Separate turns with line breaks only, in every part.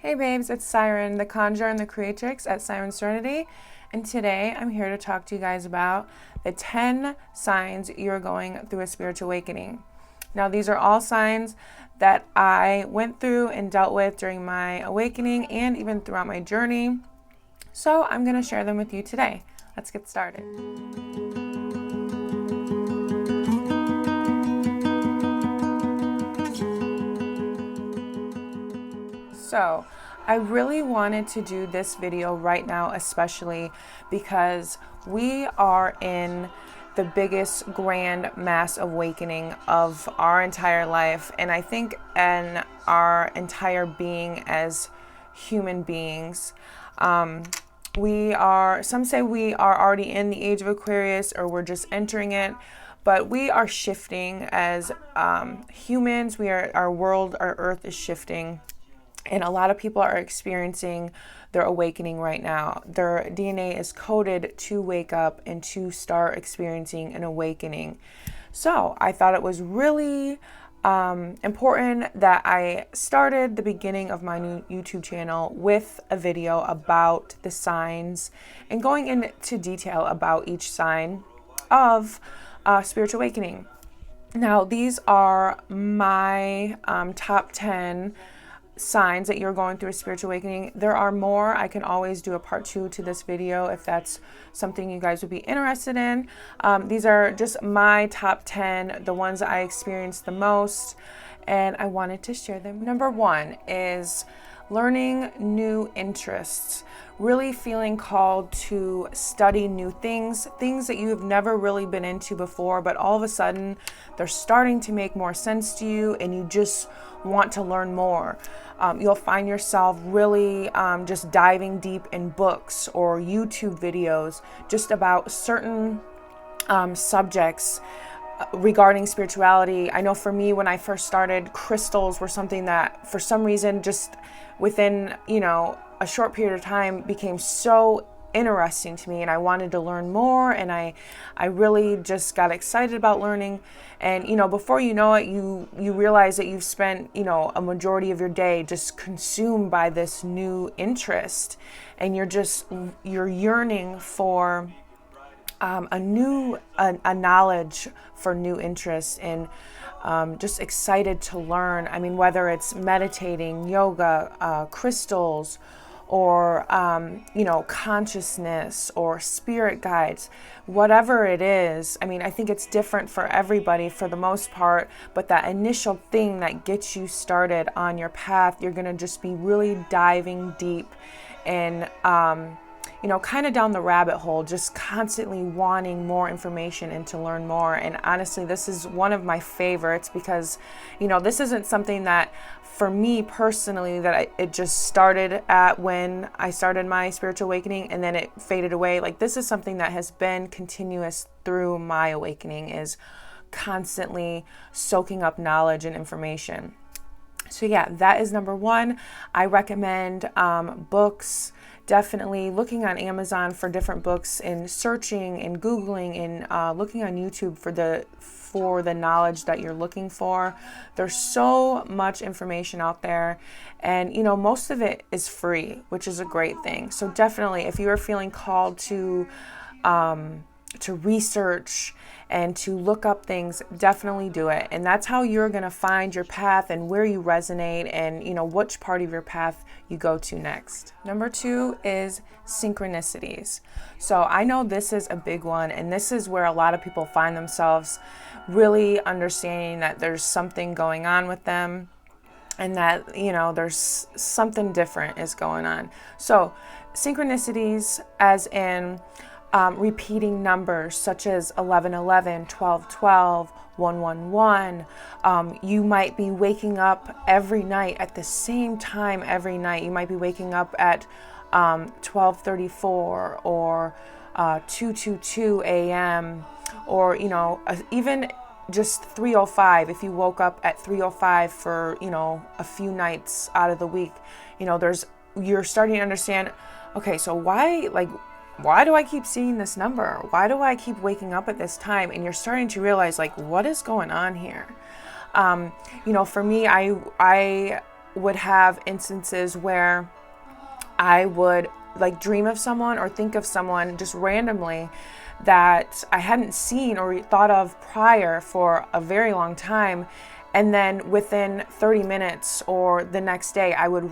Hey babes, it's Siren, the conjurer and the creatrix at SirensSerenity, and today I'm here to talk to you guys about the 10 signs you're going through a spiritual awakening. Now, these are all signs that I went through and dealt with during my awakening and even throughout my journey, so I'm going to share them with you today. Let's get started. So, I really wanted to do this video right now, especially because we are in the biggest grand mass awakening of our entire life, and I think in our entire being as human beings. Some say we are already in the age of Aquarius, or we're just entering it. But we are shifting as humans. Our world, our earth is shifting. And a lot of people are experiencing their awakening right now. Their DNA is coded to wake up and to start experiencing an awakening. So I thought it was really important that I started the beginning of my new YouTube channel with a video about the signs and going into detail about each sign of spiritual awakening. Now, these are my top 10 signs that you're going through a spiritual awakening. There are more. I can always do a part 2 to this video if that's something you guys would be interested in. These are just my top 10, the ones that I experienced the most, and I wanted to share them. Number 1 is learning new interests, really feeling called to study new things that you have never really been into before, but all of a sudden they're starting to make more sense to you and you just want to learn more. You'll find yourself really just diving deep in books or YouTube videos just about certain subjects regarding spirituality. I know for me, when I first started, crystals were something that for some reason just within, a short period of time became so interesting to me, and I wanted to learn more, and I really just got excited about learning. And before you know it, you realize that you've spent a majority of your day just consumed by this new interest, and you're yearning for a knowledge, for new interests, and just excited to learn. I mean, whether it's meditating, yoga, crystals, or consciousness or spirit guides, whatever it is. I mean, I think it's different for everybody for the most part, but that initial thing that gets you started on your path, you're going to just be really diving deep and kind of down the rabbit hole, just constantly wanting more information and to learn more. And honestly, this is one of my favorites because, this isn't something that for me personally that it just started at when I started my spiritual awakening and then it faded away. Like, this is something that has been continuous through my awakening, is constantly soaking up knowledge and information. So yeah, that is number 1. I recommend books. Definitely looking on Amazon for different books and searching and Googling and looking on YouTube for the knowledge that you're looking for. There's so much information out there, and most of it is free, which is a great thing. So definitely, if you are feeling called to research and to look up things, definitely do it. And that's how you're going to find your path and where you resonate and which part of your path you go to next. Number 2 is synchronicities. So I know this is a big one, and this is where a lot of people find themselves really understanding that there's something going on with them and that there's something different is going on. So synchronicities, as in repeating numbers such as 1111, 1212, 111. You might be waking up every night at the same time every night. You might be waking up at 12:34 or 2:22 a.m. or even just 3:05. If you woke up at 3:05 for a few nights out of the week, you're starting to understand. Okay, so why do I keep seeing this number? Why do I keep waking up at this time? And you're starting to realize, what is going on here? For me, I would have instances where I would like dream of someone or think of someone just randomly that I hadn't seen or thought of prior for a very long time. And then within 30 minutes or the next day, I would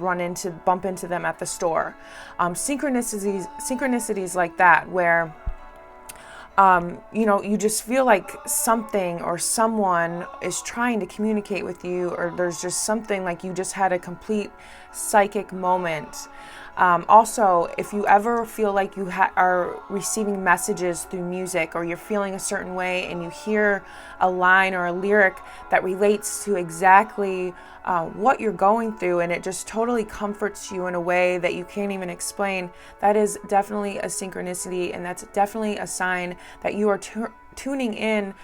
bump into them at the store. Synchronicities like that, where, you just feel like something or someone is trying to communicate with you, or there's just something like you just had a complete psychic moment. Also, if you ever feel like you are receiving messages through music, or you're feeling a certain way and you hear a line or a lyric that relates to exactly what you're going through, and it just totally comforts you in a way that you can't even explain, that is definitely a synchronicity, and that's definitely a sign that you are tuning in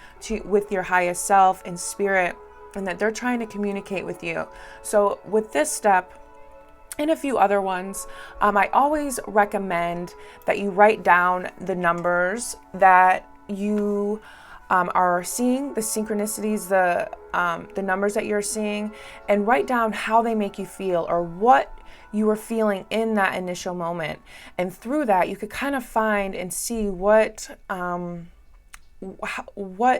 with your highest self and spirit, and that they're trying to communicate with you. So with this step, and a few other ones, I always recommend that you write down the numbers that you are seeing, the synchronicities, the numbers that you're seeing, and write down how they make you feel, or what you were feeling in that initial moment. And through that, you could kind of find and see what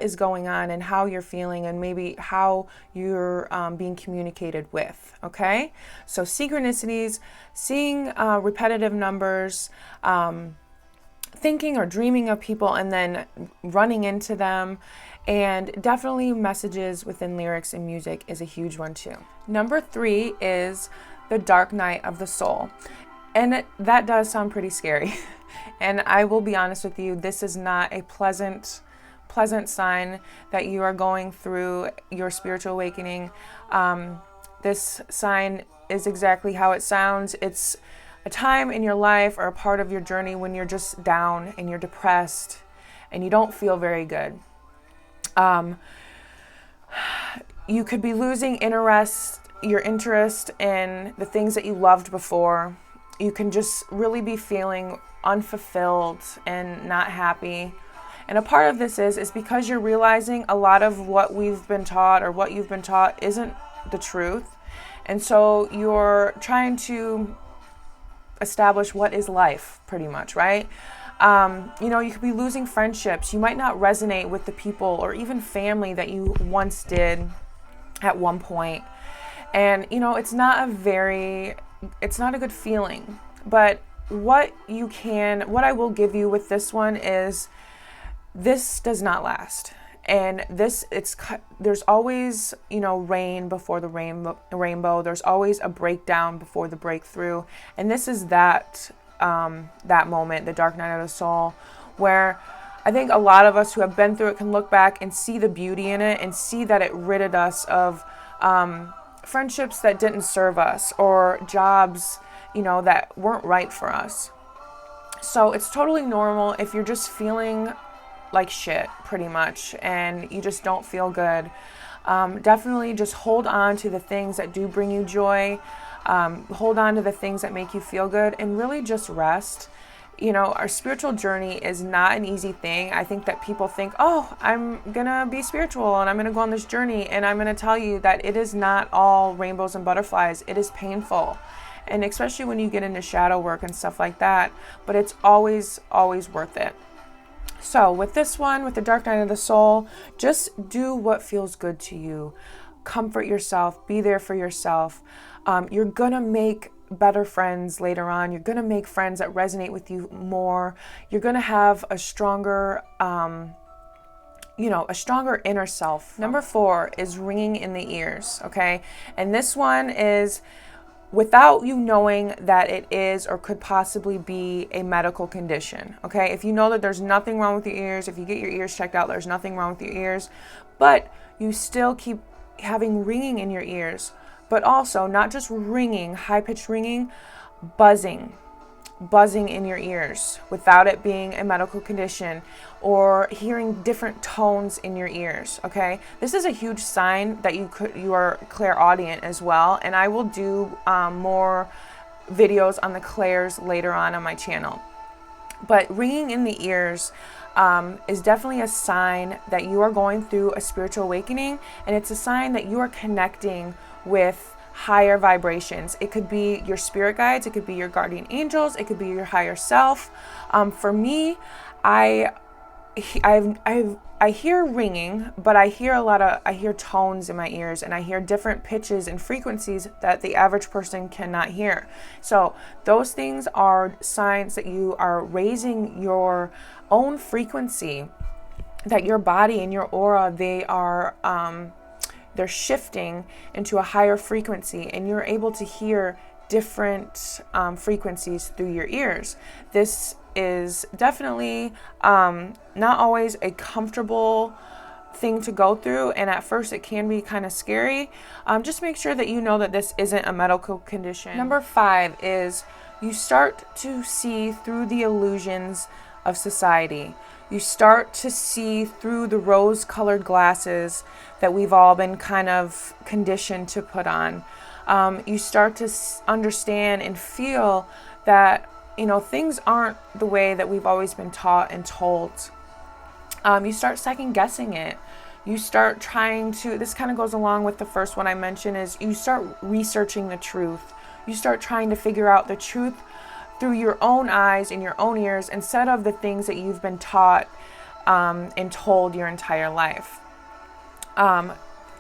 is going on and how you're feeling, and maybe how you're being communicated with. Okay, so synchronicities, seeing repetitive numbers, thinking or dreaming of people and then running into them, and definitely messages within lyrics and music is a huge one too. Number 3 is the dark night of the soul, and that does sound pretty scary. And I will be honest with you, this is not a pleasant sign that you are going through your spiritual awakening. This sign is exactly how it sounds. It's a time in your life or a part of your journey when you're just down and you're depressed and you don't feel very good. You could be losing your interest in the things that you loved before. You can just really be feeling unfulfilled and not happy. And a part of this is because you're realizing a lot of what we've been taught, or what you've been taught, isn't the truth. And so you're trying to establish what is life, pretty much, right? You could be losing friendships. You might not resonate with the people or even family that you once did at one point. And, it's not a good feeling. But what I will give you with this one is, this does not last. And there's always, rain before the rainbow. There's always a breakdown before the breakthrough. And this is that moment, the dark night of the soul, where I think a lot of us who have been through it can look back and see the beauty in it, and see that it ridded us of friendships that didn't serve us, or jobs, that weren't right for us. So it's totally normal if you're just feeling like shit, pretty much, and you just don't feel good. Definitely just hold on to the things that do bring you joy. Hold on to the things that make you feel good, and really just rest. Our spiritual journey is not an easy thing. I think that people think, oh, I'm gonna be spiritual and I'm gonna go on this journey, and I'm gonna tell you that it is not all rainbows and butterflies. It is painful, and especially when you get into shadow work and stuff like that, but it's always worth it. So with this one, with the dark night of the soul, just do what feels good to you. Comfort yourself, be there for yourself. You're gonna make better friends later on. You're gonna make friends that resonate with you more. You're gonna have a stronger, a stronger inner self. Number 4 is ringing in the ears, okay? And this one is without you knowing that it is or could possibly be a medical condition, okay? If you know that there's nothing wrong with your ears, if you get your ears checked out, there's nothing wrong with your ears, but you still keep having ringing in your ears, but also not just ringing, high-pitched ringing, buzzing in your ears without it being a medical condition, or hearing different tones in your ears, okay? This is a huge sign that you are clairaudient as well, and I will do more videos on the clairs later on my channel. But ringing in the ears is definitely a sign that you are going through a spiritual awakening, and it's a sign that you are connecting with higher vibrations. It could be your spirit guides, it could be your guardian angels, it could be your higher self. For me, I hear ringing, but I hear tones in my ears, and I hear different pitches and frequencies that the average person cannot hear. So those things are signs that you are raising your own frequency, that your body and your aura, they're shifting into a higher frequency, and you're able to hear different frequencies through your ears. This is definitely not always a comfortable thing to go through, and at first it can be kind of scary. Just make sure that you know that this isn't a medical condition. Number 5 is you start to see through the illusions of society. You start to see through the rose-colored glasses that we've all been kind of conditioned to put on. You start to understand and feel that, things aren't the way that we've always been taught and told. You start second guessing it. You start trying to, this kind of goes along with the first one I mentioned, is you start researching the truth. You start trying to figure out the truth through your own eyes and your own ears, instead of the things that you've been taught and told your entire life.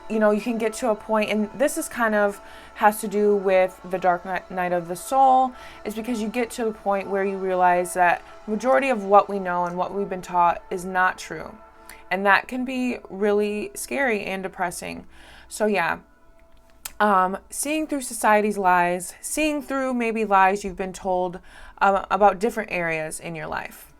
You can get to a point, and this is kind of has to do with the dark night of the soul, is because you get to the point where you realize that majority of what we know and what we've been taught is not true. And that can be really scary and depressing. So yeah, seeing through society's lies, seeing through maybe lies you've been told about different areas in your life.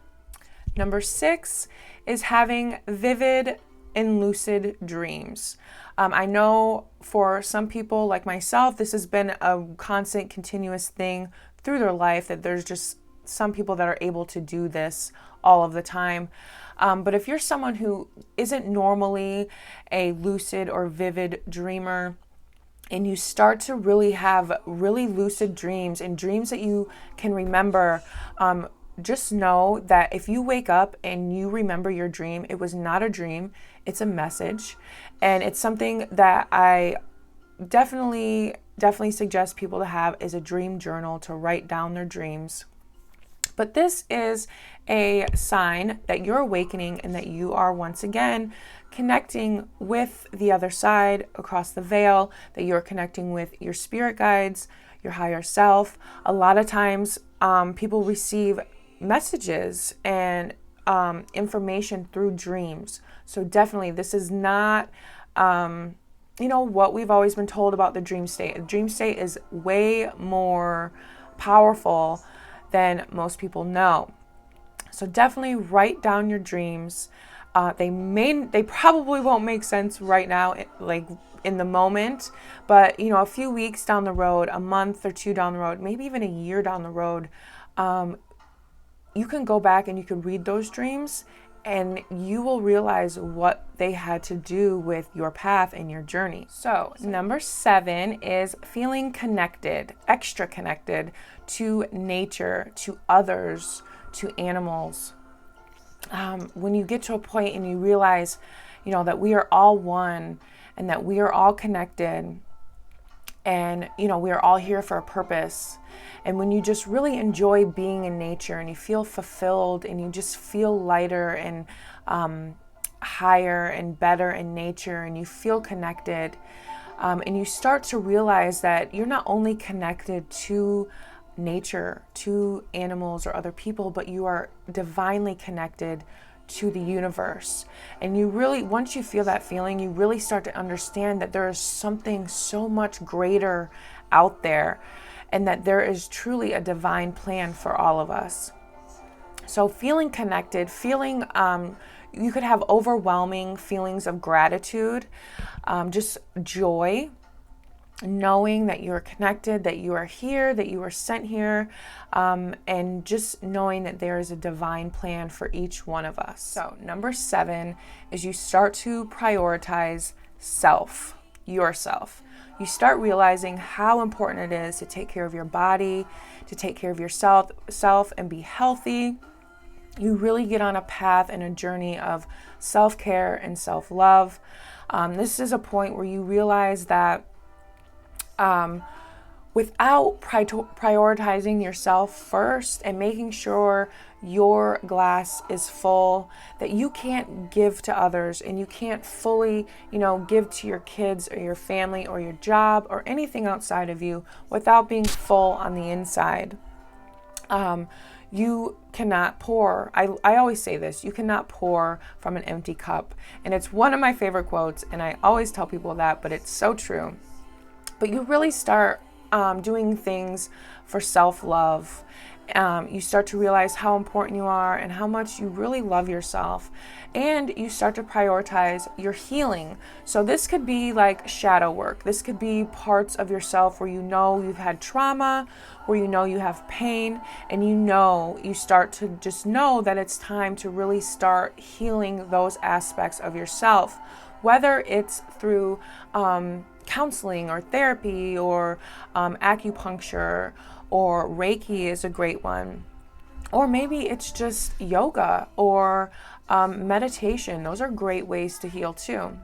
Number 6 is having vivid and lucid dreams. I know for some people like myself, this has been a constant, continuous thing through their life, that there's just some people that are able to do this all of the time. But if you're someone who isn't normally a lucid or vivid dreamer, and you start to really have really lucid dreams and dreams that you can remember, just know that if you wake up and you remember your dream, it was not a dream, it's a message. And it's something that I definitely suggest people to have, is a dream journal, to write down their dreams. But this is a sign that you're awakening and that you are once again connecting with the other side across the veil, that you're connecting with your spirit guides, your higher self. A lot of times people receive messages and information through dreams. So definitely, this is not what we've always been told about the dream state. The dream state is way more powerful than most people know. So definitely write down your dreams. They probably won't make sense right now, like in the moment, but a few weeks down the road, a month or 2 down the road, maybe even a year down the road, you can go back and you can read those dreams, and you will realize what they had to do with your path and your journey. So number 7 is feeling connected, extra connected to nature, to others, to animals. When you get to a point and you realize, that we are all one, and that we are all connected, and, we are all here for a purpose. And when you just really enjoy being in nature, and you feel fulfilled, and you just feel lighter and higher and better in nature, and you feel connected, and you start to realize that you're not only connected to nature, to animals or other people, but you are divinely connected to the universe. And you really, once you feel that feeling, you really start to understand that there is something so much greater out there, and that there is truly a divine plan for all of us. So feeling connected, feeling, you could have overwhelming feelings of gratitude, just joy, knowing that you are connected, that you are here, that you are sent here, and just knowing that there is a divine plan for each one of us. So number 7 is you start to prioritize yourself. You start realizing how important it is to take care of your body, to take care of yourself and be healthy. You really get on a path and a journey of self-care and self-love. This is a point where you realize that without prioritizing yourself first and making sure your glass is full, that you can't give to others and you can't fully, give to your kids or your family or your job or anything outside of you without being full on the inside. You cannot pour. I always say this, you cannot pour from an empty cup. And it's one of my favorite quotes, and I always tell people that, but it's so true. But you really start doing things for self-love. You start to realize how important you are and how much you really love yourself. And you start to prioritize your healing. So this could be like shadow work. This could be parts of yourself where you've had trauma, where you have pain, and you start to just know that it's time to really start healing those aspects of yourself. Whether it's through counseling or therapy or acupuncture, or Reiki is a great one. Or maybe it's just yoga or meditation. Those are great ways to heal too.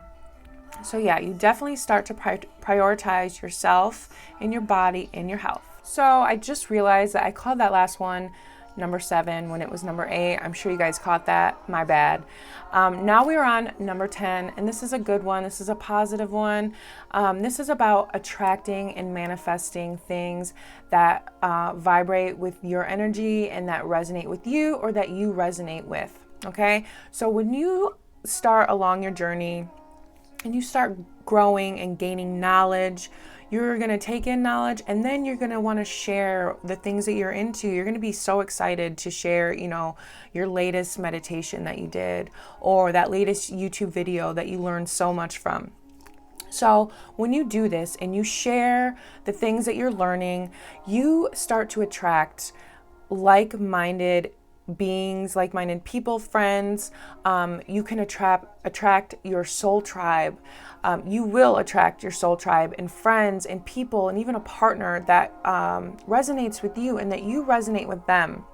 So yeah, you definitely start to prioritize yourself and your body and your health. So I just realized that I called that last one number 7 when it was number 8. I'm sure you guys caught that. My bad. Now we are on number 10, and this is a good one. This is a positive one. This is about attracting and manifesting things that vibrate with your energy and that resonate with you or that you resonate with. Okay? So when you start along your journey and you start growing and gaining knowledge, you're going to take in knowledge, and then you're going to want to share the things that you're into. You're going to be so excited to share, your latest meditation that you did or that latest YouTube video that you learned so much from. So when you do this and you share the things that you're learning, you start to attract like-minded beings, like-minded people, friends. You can attract your soul tribe. You will attract your soul tribe and friends and people and even a partner that resonates with you and that you resonate with them.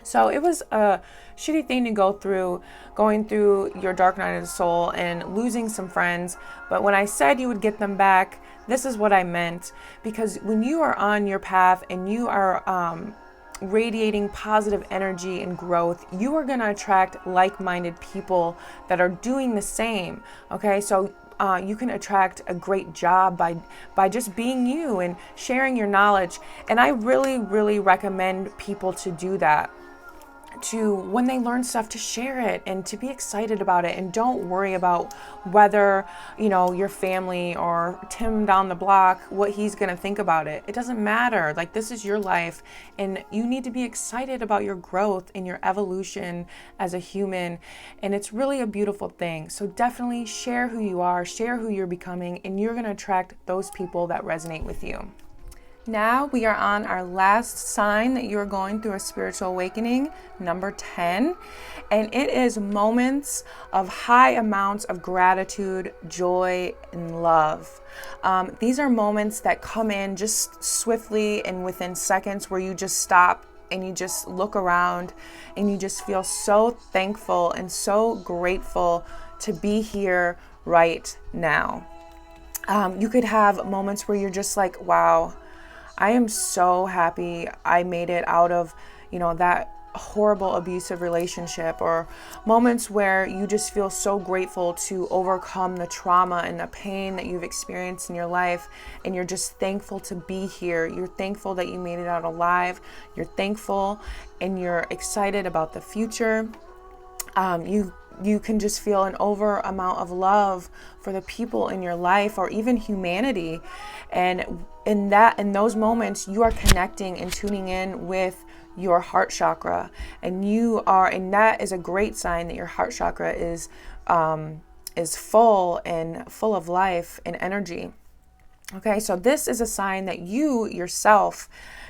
So it was a shitty thing to going through your dark night of the soul and losing some friends. But when I said you would get them back, this is what I meant. Because when you are on your path and you are radiating positive energy and growth, you are going to attract like-minded people that are doing the same. Okay, so you can attract a great job by just being you and sharing your knowledge. And I really, really recommend people to do that. To, when they learn stuff, to share it and to be excited about it, and don't worry about whether your family or Tim down the block, what he's gonna think about it. It doesn't matter. Like, this is your life, and you need to be excited about your growth and your evolution as a human, and it's really a beautiful thing. So definitely share who you are, share who you're becoming, and you're gonna attract those people that resonate with you. Now we are on our last sign that you're going through a spiritual awakening, number 10. And it is moments of high amounts of gratitude, joy, and love. These are moments that come in just swiftly and within seconds, where you just stop and you just look around and you just feel so thankful and so grateful to be here right now. You could have moments where you're just like, wow, I am so happy I made it out of, that horrible abusive relationship, or moments where you just feel so grateful to overcome the trauma and the pain that you've experienced in your life, and you're just thankful to be here. You're thankful that you made it out alive. You're thankful and you're excited about the future. You can just feel an over amount of love for the people in your life, or even humanity. And in those moments, you are connecting and tuning in with your heart chakra, and that is a great sign that your heart chakra is full of life and energy. Okay, so this is a sign that you yourself,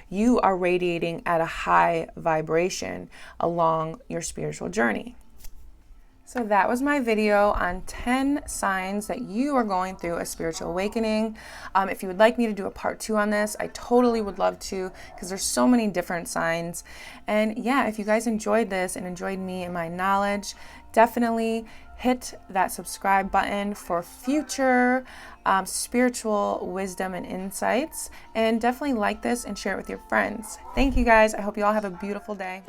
you are radiating at a high vibration along your spiritual journey. So that was my video on 10 signs that you are going through a spiritual awakening. If you would like me to do a part 2 on this, I totally would love to, because there's so many different signs. And yeah, if you guys enjoyed this and enjoyed me and my knowledge, definitely hit that subscribe button for future spiritual wisdom and insights. And definitely like this and share it with your friends. Thank you guys. I hope you all have a beautiful day.